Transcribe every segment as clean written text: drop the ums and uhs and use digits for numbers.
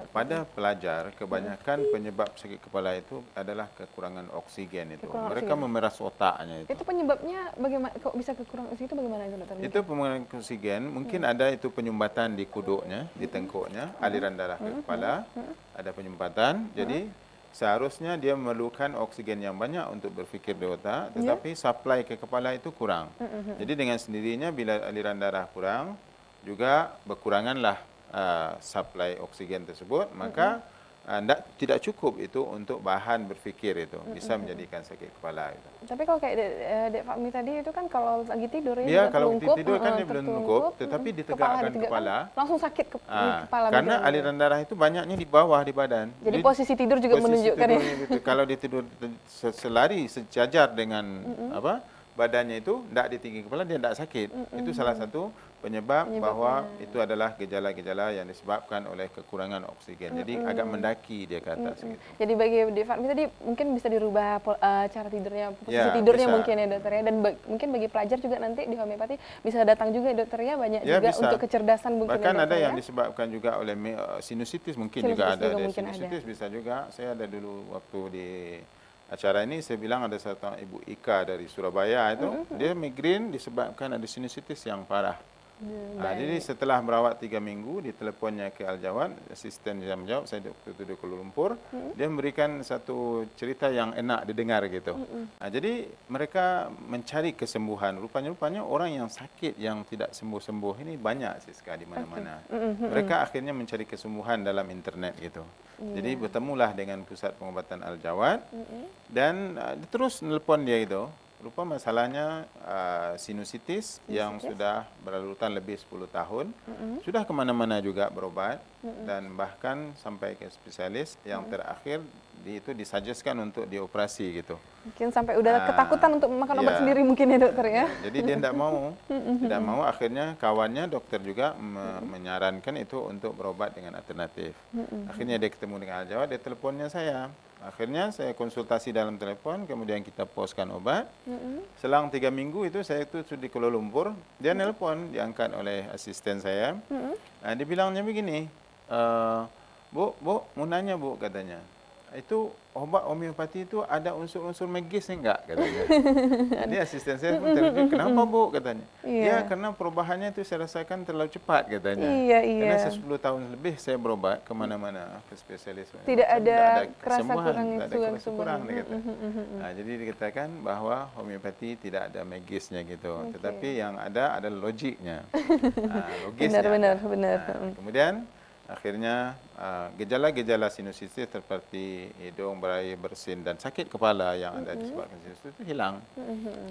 pada pelajar, kebanyakan penyebab sakit kepala itu adalah kekurangan oksigen itu. Kekurangan Mereka oksigen. memeras otaknya itu. Itu penyebabnya bagaimana? Kok bisa kekurangan oksigen itu bagaimana itu dokter? Itu pengurangan oksigen, mungkin ada itu penyumbatan di kuduknya, di tengkuknya, aliran darah ke kepala, ada penyumbatan. Jadi seharusnya dia memerlukan oksigen yang banyak untuk berfikir di otak, tetapi supply ke kepala itu kurang. Jadi dengan sendirinya bila aliran darah kurang, juga berkuranganlah supply oksigen tersebut, maka tidak cukup itu untuk bahan berfikir itu, bisa menjadikan sakit kepala itu. Tapi kalau kayak Dek Fahmi tadi itu kan kalau lagi tidur ya Ya, juga kalau terlungkup, tidur kan dia belum terlungkup, lungkup, tetapi ditegakkan kepala. langsung sakit di kepala. Karena betul. aliran darah itu banyaknya di bawah di badan. Jadi posisi tidur juga posisi menunjukkan ya. tidurnya gitu. Kalau dia tidur selari sejajar dengan badannya itu, tidak di tinggi kepala, dia tidak sakit. Itu salah satu penyebab bahwa itu adalah gejala-gejala yang disebabkan oleh kekurangan oksigen. Jadi agak mendaki dia ke atas. Gitu. Jadi bagi Dek Fahmi tadi mungkin bisa dirubah cara tidurnya, posisi Ya, tidurnya bisa. mungkin ya dokter ya. Dan mungkin bagi pelajar juga nanti di homeopati bisa datang juga ya dokter ya, banyak Ya, juga bisa. untuk kecerdasan mungkin Bahkan ya, ada dokter yang ya. disebabkan juga oleh sinusitis mungkin Sinusitis juga ada. juga mungkin Sinusitis bisa juga. Saya ada dulu waktu di acara ini, saya bilang ada satu Ibu Ika dari Surabaya itu, dia migrain disebabkan ada sinusitis yang parah. Jadi setelah merawat 3 minggu, diteleponnya ke Al-Jawad, asisten yang menjawab, saya waktu itu di Kuala Lumpur, dia memberikan satu cerita yang enak didengar gitu. Jadi mereka mencari kesembuhan. Rupanya orang yang sakit yang tidak sembuh-sembuh ini banyak sih sekali di mana-mana. Mereka akhirnya mencari kesembuhan dalam internet gitu. Jadi bertemulah dengan pusat pengobatan Al-Jawad dan terus nelpon dia itu. Rupa masalahnya sinusitis yang sudah berlalutan lebih 10 tahun. Sudah kemana-mana juga berobat dan bahkan sampai ke spesialis yang terakhir itu disuggestkan untuk dioperasi gitu. Mungkin sampai udah ketakutan untuk makan obat sendiri mungkin ya dokter ya. Jadi dia tidak mau akhirnya kawannya dokter juga menyarankan itu untuk berobat dengan alternatif. Akhirnya dia ketemu dengan Al-Jawad, dia teleponnya saya. Akhirnya saya konsultasi dalam telepon, kemudian kita poskan obat. Selang 3 minggu itu saya itu sudah di Kuala Lumpur, dia nelpon, diangkat oleh asisten saya. Dia bilangnya begini, Bu, mau nanya Bu, katanya. Itu obat homeopati itu ada unsur-unsur magisnya enggak, katanya. Jadi asisten saya pun terkejut, kenapa Bu, katanya. Ya, karena perubahannya itu saya rasakan terlalu cepat, katanya. Karena 10 tahun lebih saya berobat kemana-mana ke spesialis. Tidak ada kerasa kesembuhan, kurang tidak ada kerasa kurang, dia kata. itu. Jadi dikatakan bahwa homeopati tidak ada magisnya gitu, tetapi yang ada adalah logiknya. Logisnya. Benar. Kemudian akhirnya gejala-gejala sinusitis seperti hidung berair, bersin dan sakit kepala yang ada disebabkan sinusitis itu hilang.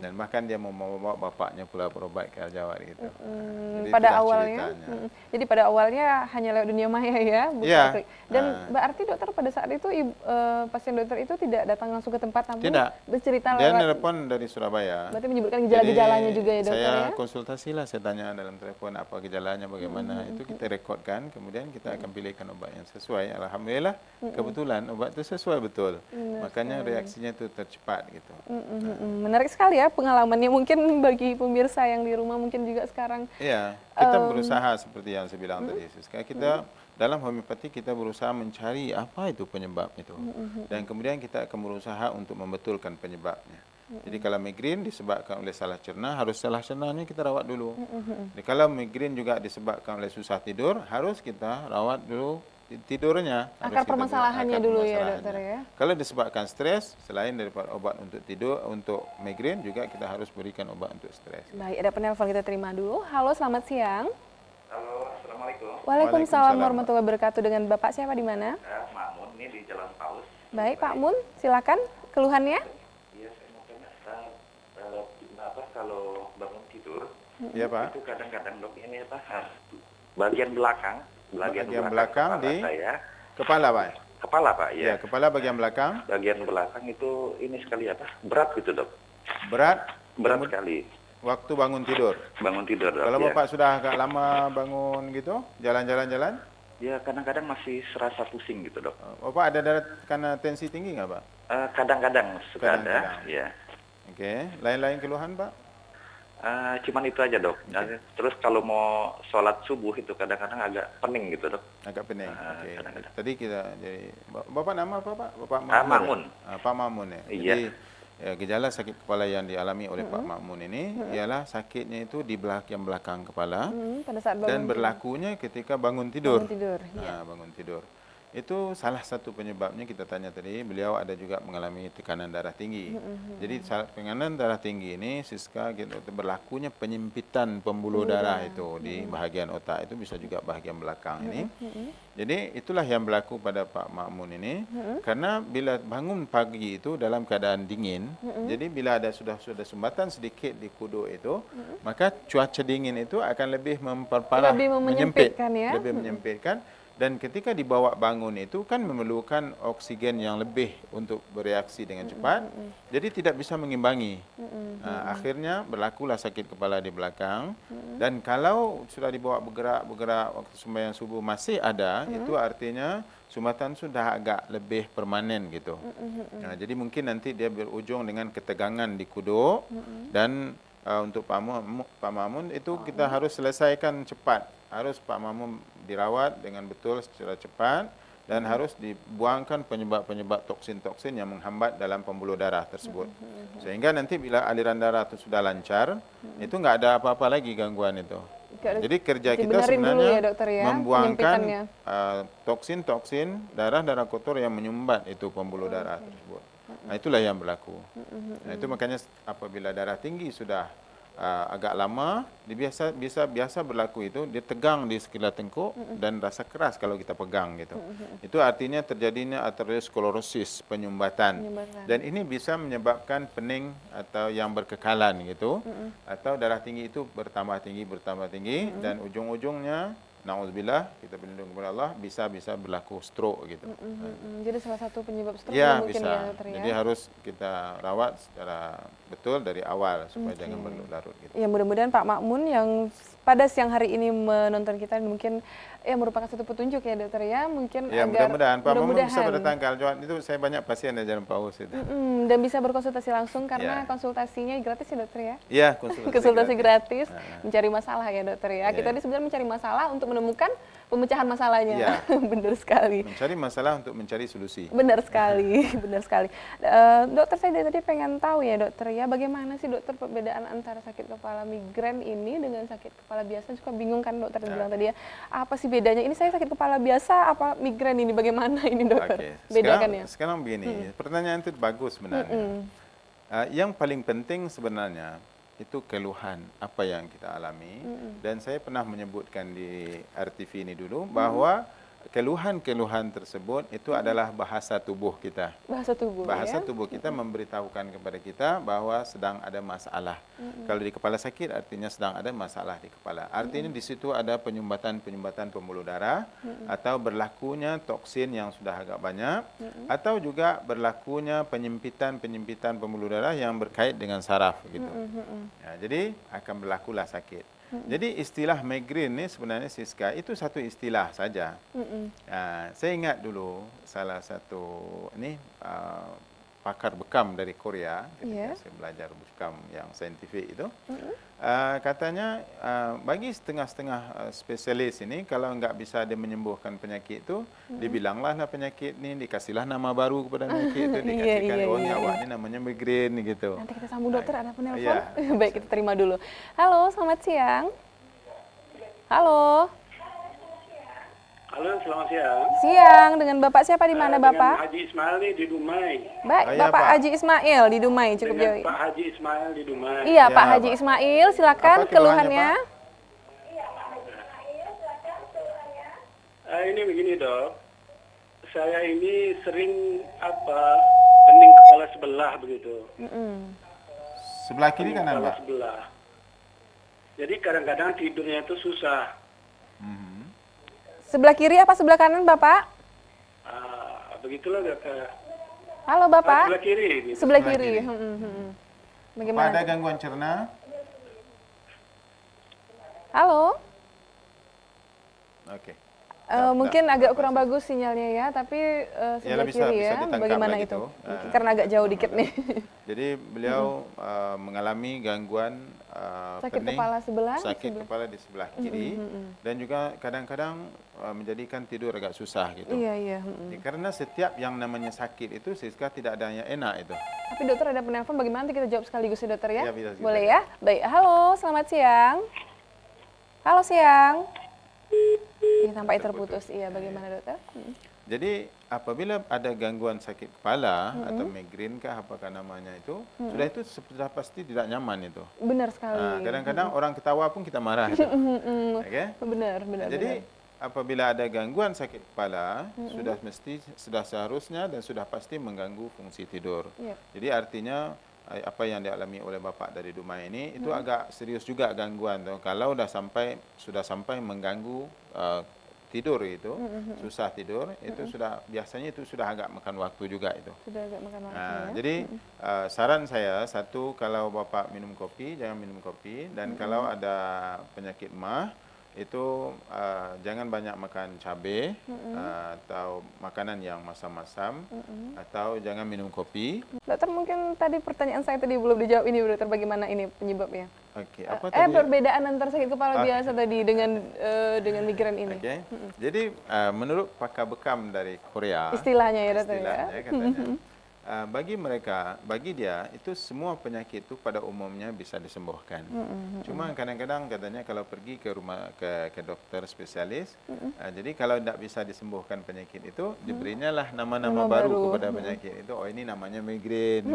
Dan bahkan dia mau membawa bapaknya pula berobat ke Al-Jawad gitu. Jadi Pada itulah awalnya, ceritanya. jadi pada awalnya hanya lewat dunia maya ya, bukan Iya. dan berarti dokter pada saat itu pasien dokter itu tidak datang langsung ke tempat namun Tidak. bercerita Dia lewat. nelpon dari Surabaya. Berarti menyebutkan gejala-gejalanya Jadi, juga ya dokter saya ya. konsultasilah, saya tanya dalam telepon apa gejalanya, bagaimana. Itu kita rekodkan, kemudian kita akan pilihkan obat yang sesuai. Alhamdulillah, kebetulan obat itu sesuai betul. Makanya reaksinya itu tercepat gitu. Menarik sekali ya pengalamannya, mungkin bagi pemirsa yang di rumah mungkin juga sekarang. Iya, kita berusaha seperti yang saya bilang tadi. Sekarang kita dalam homeopati kita berusaha mencari apa itu penyebab itu. Dan kemudian kita akan berusaha untuk membetulkan penyebabnya. Jadi kalau migrain disebabkan oleh salah cerna, harus salah cernanya kita rawat dulu. Jadi kalau migrain juga disebabkan oleh susah tidur, harus kita rawat dulu tidurnya. Akar permasalahannya dulu ya dokter ya. Kalau disebabkan stres, selain daripada obat untuk tidur, untuk migrain juga kita harus berikan obat untuk stres. Baik, ada penelpon kita terima dulu. Halo, selamat siang. Halo, Assalamualaikum. Waalaikumsalam warahmatullahi wabarakatuh. Dengan Bapak siapa di mana? Makmun, ini di Jalan Paus. Baik, Pak Mun, silakan keluhannya. Iya, saya mau tanya, kalau bangun tidur, Iya Pak. itu kadang-kadang dok ini bagian belakang Belakang di saya, kepala Pak. kepala Pak, Ya, ya. kepala bagian belakang. Bagian belakang itu ini sekali berat gitu dok, Berat sekali. waktu bangun tidur. Bangun tidur dok. Kalau ya. Bapak sudah agak lama bangun gitu, jalan-jalan, Ya kadang-kadang masih serasa pusing gitu dok. Bapak ada darah karena tensi tinggi nggak Pak? Kadang-kadang suka Kadang-kadang. ada, ya. Oke, lain-lain keluhan Pak? Cuman itu aja dok. Terus kalau mau sholat subuh itu kadang-kadang agak pening gitu dok. Agak pening. Oke. Kadang-kadang. Tadi kita jadi Bapak nama apa Pak? Bapak Makmun. Pak Makmun ya. Iya. Jadi gejala sakit kepala yang dialami oleh Pak Makmun ini ialah sakitnya itu di bagian belakang kepala Pada saat bangun dan berlakunya ketika bangun tidur. bangun tidur. Iya. Bangun tidur. Itu salah satu penyebabnya kita tanya tadi, beliau ada juga mengalami tekanan darah tinggi. Jadi tekanan darah tinggi ini Siska gitu, berlakunya penyempitan pembuluh darah itu di bahagian otak, itu bisa juga bahagian belakang ini. Jadi itulah yang berlaku pada Pak Makmun ini. Karena bila bangun pagi itu dalam keadaan dingin, jadi bila ada sudah sumbatan sedikit di kudu itu, maka cuaca dingin itu akan lebih memperparah, Lebih menyempitkan ya. lebih menyempitkan. Dan ketika dibawa bangun itu kan memerlukan oksigen yang lebih untuk bereaksi dengan cepat. Jadi tidak bisa mengimbangi. Akhirnya berlakulah sakit kepala di belakang. Dan kalau sudah dibawa bergerak waktu sembahyang subuh masih ada, itu artinya sumbatan sudah agak lebih permanen gitu. Jadi mungkin nanti dia berujung dengan ketegangan di kudu. Dan untuk Pak Mamun itu kita harus selesaikan cepat. Harus Pak Mamun dirawat dengan betul secara cepat dan harus dibuangkan penyebab-penyebab toksin-toksin yang menghambat dalam pembuluh darah tersebut. Sehingga nanti bila aliran darah itu sudah lancar, itu enggak ada apa-apa lagi gangguan itu. Jadi kerja kita sebenarnya ya, dokter, ya, membuangkan toksin-toksin, darah-darah kotor yang menyumbat itu pembuluh darah tersebut. Nah, itulah yang berlaku. Nah, itu makanya apabila darah tinggi sudah agak lama, biasa berlaku itu dia tegang di sekitar tengkuk dan rasa keras kalau kita pegang gitu. Itu artinya terjadinya arteriosklerosis, penyumbatan. Dan ini bisa menyebabkan pening atau yang berkekalan gitu, atau darah tinggi itu bertambah tinggi dan ujung-ujungnya na'udzubillah, kita berlindung kepada Allah, bisa berlaku stroke gitu. Jadi salah satu penyebab stroke Ya, mungkin bisa. ya, dokter ya. Jadi harus kita rawat secara betul dari awal supaya jangan berlarut gitu. Ya, mudah-mudahan Pak Makmun yang pada siang hari ini menonton kita mungkin merupakan satu petunjuk ya, dokter ya. Mungkin Ya, agar mudah-mudahan Pak Makmun bisa bertanggal Jumat itu saya banyak pasien di Jalan Paus itu. Dan bisa berkonsultasi langsung karena konsultasinya gratis ya, dokter ya. Iya, konsultasi gratis. Mencari masalah ya, dokter ya. Kita ini sebenarnya mencari masalah untuk menemukan pemecahan masalahnya. Benar sekali. Mencari masalah untuk mencari solusi. Benar sekali, benar sekali. Dokter, saya dari tadi pengen tahu ya, dokter ya, bagaimana sih dokter perbedaan antara sakit kepala migrain ini dengan sakit kepala biasa? Suka bingung kan dokter bilang tadi ya, apa sih bedanya? Ini saya sakit kepala biasa apa migrain ini? Bagaimana ini dokter? Bedakan ya. Sekarang begini, pertanyaan itu bagus sebenarnya. Yang paling penting sebenarnya itu keluhan apa yang kita alami, dan saya pernah menyebutkan di RTV ini dulu bahwa keluhan-keluhan tersebut itu adalah bahasa tubuh kita. Bahasa tubuh kita memberitahukan kepada kita bahwa sedang ada masalah. Kalau di kepala sakit artinya sedang ada masalah di kepala. Artinya di situ ada penyumbatan pembuluh darah, atau berlakunya toksin yang sudah agak banyak, atau juga berlakunya penyempitan pembuluh darah yang berkait dengan saraf gitu. Jadi akan berlakulah sakit. Jadi istilah migrain ini sebenarnya Siska itu satu istilah saja. Saya ingat dulu salah satu pakar bekam dari Korea ketika saya belajar bekam yang saintifik itu, katanya bagi setengah-setengah spesialis ini kalau enggak bisa dia menyembuhkan penyakit itu, dibilanglah penyakit ini, dikasihlah nama baru kepada penyakit itu, dikasihkan ini awak ini namanya migrain gitu. Nanti kita sambung dokter, ada penelpon. Baik, kita terima dulu. Halo, selamat siang. Halo. Halo, selamat siang. Siang, dengan Bapak siapa di mana Bapak? Dengan Haji Ismail nih di Dumai. Baik, Bapak Haji Ismail di Dumai, cukup jauh. Pak Haji Ismail di Dumai. Iya, Pak Haji Ismail, silakan keluhannya. Ini begini dok, saya ini sering pening kepala sebelah begitu. Sebelah kiri kanan, Pak? Sebelah. Jadi kadang-kadang tidurnya itu susah. Sebelah kiri apa sebelah kanan, Bapak? Begitulah dokter. Halo, Bapak. Sebelah kiri. Gitu. Sebelah kiri. Bagaimana? Ada gangguan cerna? Halo. Oke. Mungkin agak kurang bagus sinyalnya ya, tapi sebelah kiri ya, ditangkap bagaimana lah itu? gitu. Karena agak jauh dikit nih. Jadi beliau mengalami gangguan Sakit pening, kepala sebelah, sakit kepala di sebelah kiri, dan juga kadang-kadang menjadikan tidur agak susah gitu. Iya, iya. Jadi, karena setiap yang namanya sakit itu Siska tidak ada yang enak itu. Tapi dokter ada penelpon, bagaimana nanti kita jawab sekaligus ya dokter ya? Iya, bisa, Boleh bisa. ya? Baik, halo, selamat siang. Halo siang. Iya, tampaknya terputus. Iya, bagaimana dokter? Jadi apabila ada gangguan sakit kepala atau migrain kah apakah namanya itu, sudah pasti tidak nyaman itu. Benar sekali. Kadang-kadang orang ketawa pun kita marah. Itu. Okay? Benar, benar. Jadi apabila ada gangguan sakit kepala, sudah seharusnya dan sudah pasti mengganggu fungsi tidur. Iya. Jadi artinya apa yang dialami oleh Bapak dari Dumai ini itu agak serius juga gangguan tuh. Kalau sudah sampai mengganggu tidur itu, susah tidur, itu biasanya sudah agak makan waktu juga itu. Sudah agak makan waktu ya. Jadi saran saya, satu, kalau Bapak minum kopi, jangan minum kopi, dan kalau ada penyakit mah, itu jangan banyak makan cabai atau makanan yang masam-masam, atau jangan minum kopi. Dokter, mungkin tadi pertanyaan saya tadi belum dijawab ini dokter, bagaimana ini penyebabnya? Oke, apa tadi? Perbedaan antara sakit kepala biasa tadi dengan migrain ini. Oke. Jadi menurut pakar bekam dari Korea, Istilahnya ya dokter ya. istilahnya katanya, bagi dia itu semua penyakit itu pada umumnya bisa disembuhkan. Cuma kadang-kadang katanya kalau pergi ke dokter spesialis, jadi kalau tidak bisa disembuhkan penyakit itu, diberinya lah nama-nama baru kepada penyakit itu. Oh, ini namanya migrain.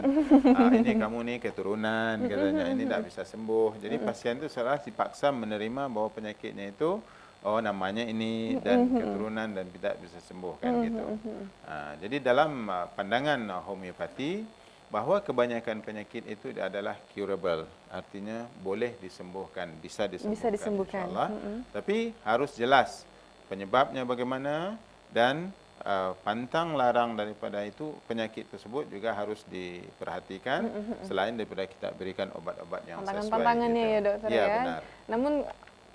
Ini kamu nih keturunan katanya, ini tidak bisa sembuh. Jadi pasien itu seolah dipaksa menerima bahwa penyakitnya itu namanya ini dan keturunan dan tidak bisa sembuh kan gitu. Jadi dalam pandangan homeopati bahwa kebanyakan penyakit itu adalah curable, artinya boleh disembuhkan, bisa disembuhkan. Insyaallah. Tapi harus jelas penyebabnya bagaimana dan pantang larang daripada itu penyakit tersebut juga harus diperhatikan selain daripada kita berikan obat-obat yang sesuai. Pantangannya gitu. Ya dokter ya. Benar. Namun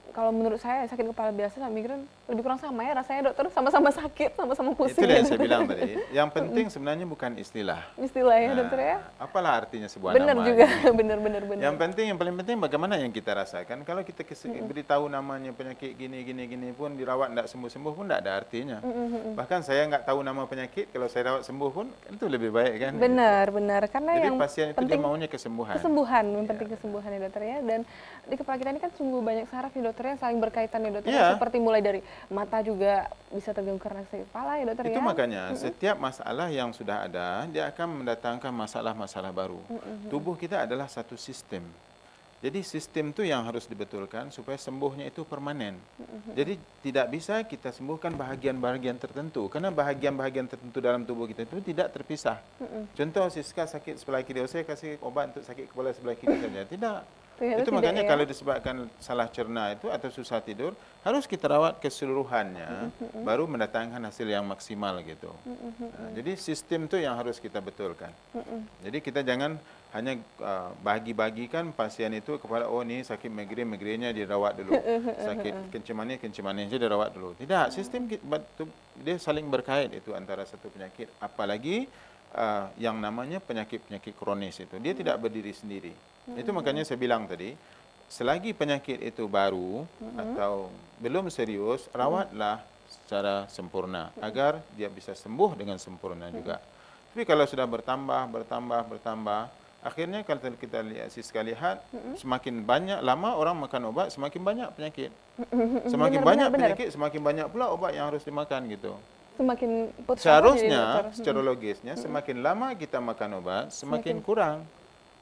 kalau menurut saya sakit kepala biasa sama migrain lebih kurang sama ya rasanya dokter, sama-sama sakit, sama-sama pusing. Itu yang saya bilang tadi. Yang penting sebenarnya bukan istilah. Istilah ya dokter ya. Apalah artinya sebuah benar nama. Juga, benar. Yang paling penting bagaimana yang kita rasakan. Kalau kita beritahu namanya penyakit gini pun dirawat tidak sembuh-sembuh pun tidak ada artinya. Bahkan saya nggak tahu nama penyakit, kalau saya rawat sembuh pun itu lebih baik kan. Benar. Karena jadi yang pasien itu penting dia maunya kesembuhan. Yang penting kesembuhan ya dokter ya. Dan di kepala kita ini kan sungguh banyak saraf nih dokter yang saling berkaitan ya dokter. Seperti mulai dari mata juga bisa terganggu karena sakit kepala ya dokter ya. Itu makanya setiap masalah yang sudah ada dia akan mendatangkan masalah-masalah baru. Tubuh kita adalah satu sistem. Jadi sistem itu yang harus dibetulkan supaya sembuhnya itu permanen. Jadi tidak bisa kita sembuhkan bahagian-bahagian tertentu karena bahagian-bahagian tertentu dalam tubuh kita itu tidak terpisah. Contoh Siska sakit sebelah kiri, saya kasih obat untuk sakit kepala sebelah kiri saja. Tidak. Itu makanya kalau disebabkan salah cerna itu atau susah tidur, harus kita rawat keseluruhannya, baru mendatangkan hasil yang maksimal gitu. Jadi sistem itu yang harus kita betulkan. Jadi kita jangan hanya bagi-bagikan pasien itu kepada ini sakit migrainnya dirawat dulu, sakit kencing manis dirawat dulu. Tidak, sistem dia saling berkait itu antara satu penyakit, apalagi yang namanya penyakit-penyakit kronis itu dia tidak berdiri sendiri. Itu makanya saya bilang tadi, selagi penyakit itu baru atau belum serius, rawatlah secara sempurna agar dia bisa sembuh dengan sempurna juga. Tapi kalau sudah bertambah, akhirnya kalau kita lihat, semakin banyak lama orang makan obat, semakin banyak penyakit. Semakin banyak penyakit, semakin banyak pula obat yang harus dimakan gitu. Semakin seharusnya secara logisnya semakin lama kita makan obat, semakin kurang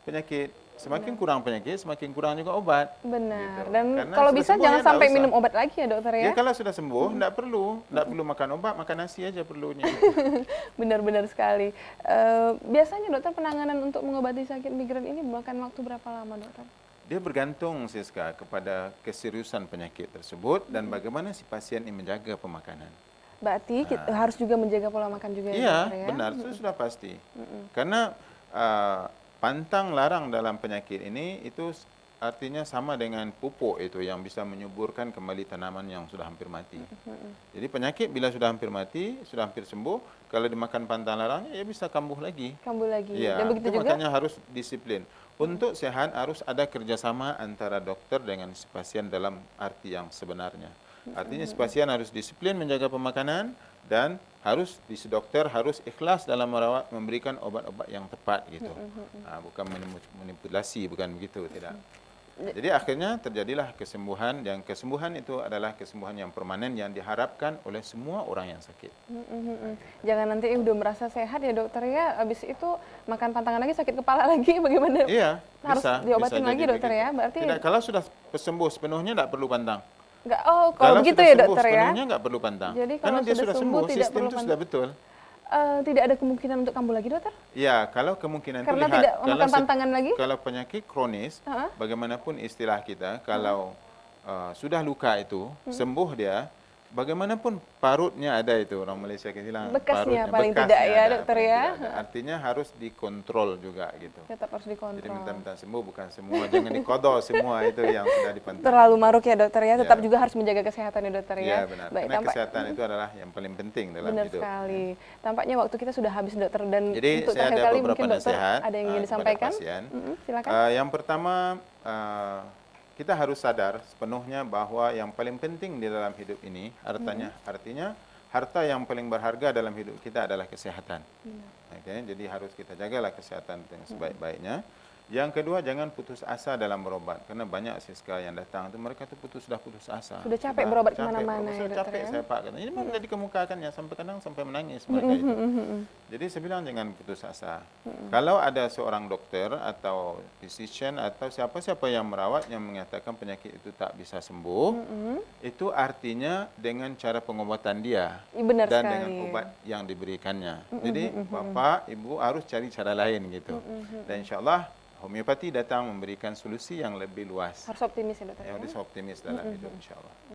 penyakit. Semakin kurang penyakit, semakin kurang juga obat. Benar. Gitu. Dan karena kalau bisa jangan sampai minum obat lagi ya dokter ya. Ya kalau sudah sembuh, tidak perlu makan obat, makan nasi aja perlunya. Benar-benar sekali. Biasanya dokter penanganan untuk mengobati sakit migrain ini makan waktu berapa lama dokter? Dia bergantung Siska kepada keseriusan penyakit tersebut dan bagaimana si pasien ini menjaga pemakanan. Berarti kita harus juga menjaga pola makan juga ya dokter ya? Iya, benar. Itu sudah pasti. Karena pantang larang dalam penyakit ini itu artinya sama dengan pupuk itu yang bisa menyuburkan kembali tanaman yang sudah hampir mati. Jadi penyakit bila sudah hampir mati, sudah hampir sembuh, kalau dimakan pantang larang, ya bisa kambuh lagi. Kambuh lagi. Ya, Dan begitu itu juga makanya harus disiplin. Untuk sehat harus ada kerjasama antara dokter dengan si pasien dalam arti yang sebenarnya. Artinya si pasien harus disiplin menjaga pemakanan dan harus si dokter harus ikhlas dalam merawat, memberikan obat-obat yang tepat gitu. Bukan manipulasi, bukan begitu, tidak. Jadi akhirnya terjadilah kesembuhan, dan kesembuhan itu adalah kesembuhan yang permanen yang diharapkan oleh semua orang yang sakit. jangan nanti udah merasa sehat ya dokter ya, habis itu makan pantangan lagi sakit kepala lagi, bagaimana? Iya, Harus bisa. diobatin bisa lagi jadi dokter begitu. ya, berarti Tidak, kalau sudah sembuh sepenuhnya tidak perlu pantang. nggak, oh kalau begitu sudah ya sembuh dokter ya, sepenuhnya nggak perlu pantang. Jadi Karena kalau dia sudah sudah sembuh sembuh, tidak sistem perlu itu sudah betul. tidak ada kemungkinan untuk kambuh lagi dokter? Ya, kalau kemungkinan Karena itu lihat. tidak makan pantangan lagi? Kalau penyakit kronis, bagaimanapun istilah kita, kalau sudah luka itu, sembuh dia, bagaimanapun parutnya ada itu, orang Malaysia kita bilang. Bekasnya parutnya, paling bekasnya tidak ya ada, dokter paling ya? tidak ada. Artinya harus dikontrol juga gitu. Tetap harus Jadi dikontrol. minta-minta sembuh bukan semua, jangan dikodok semua itu yang sudah dipantau. Terlalu maruk ya dokter ya, tetap Ya. juga harus menjaga kesehatan ya dokter ya. Ya benar, Baik, karena kesehatan itu adalah yang paling penting dalam benar hidup. sekali. Tampaknya waktu kita sudah habis dokter, dan Jadi untuk saya terakhir ada kali beberapa mungkin dokter nasihat ada yang ingin kepada disampaikan. pasien. Silakan. Yang pertama, kita harus sadar sepenuhnya bahwa yang paling penting di dalam hidup ini, artinya harta yang paling berharga dalam hidup kita adalah kesehatan. Okay? Jadi harus kita jagalah kesehatan dengan sebaik-baiknya. Yang kedua, jangan putus asa dalam berobat, karena banyak siswa yang datang itu mereka tuh sudah putus asa. Sudah capek berobat capek kemana-mana ya, sudah dokter capek ya? saya pak, ini memang dikemukakannya sampai kadang sampai menangis mereka itu. Jadi saya bilang jangan putus asa. Kalau ada seorang dokter atau physician atau siapa-siapa yang merawat yang mengatakan penyakit itu tak bisa sembuh, itu artinya dengan cara pengobatan dia Benar dan sekali. dengan obat yang diberikannya. Jadi bapak, ibu harus cari cara lain gitu. Dan insya Allah homeopati datang memberikan solusi yang lebih luas. Harus optimis ya dokter. Yang harus optimis dalam hidup insya Allah.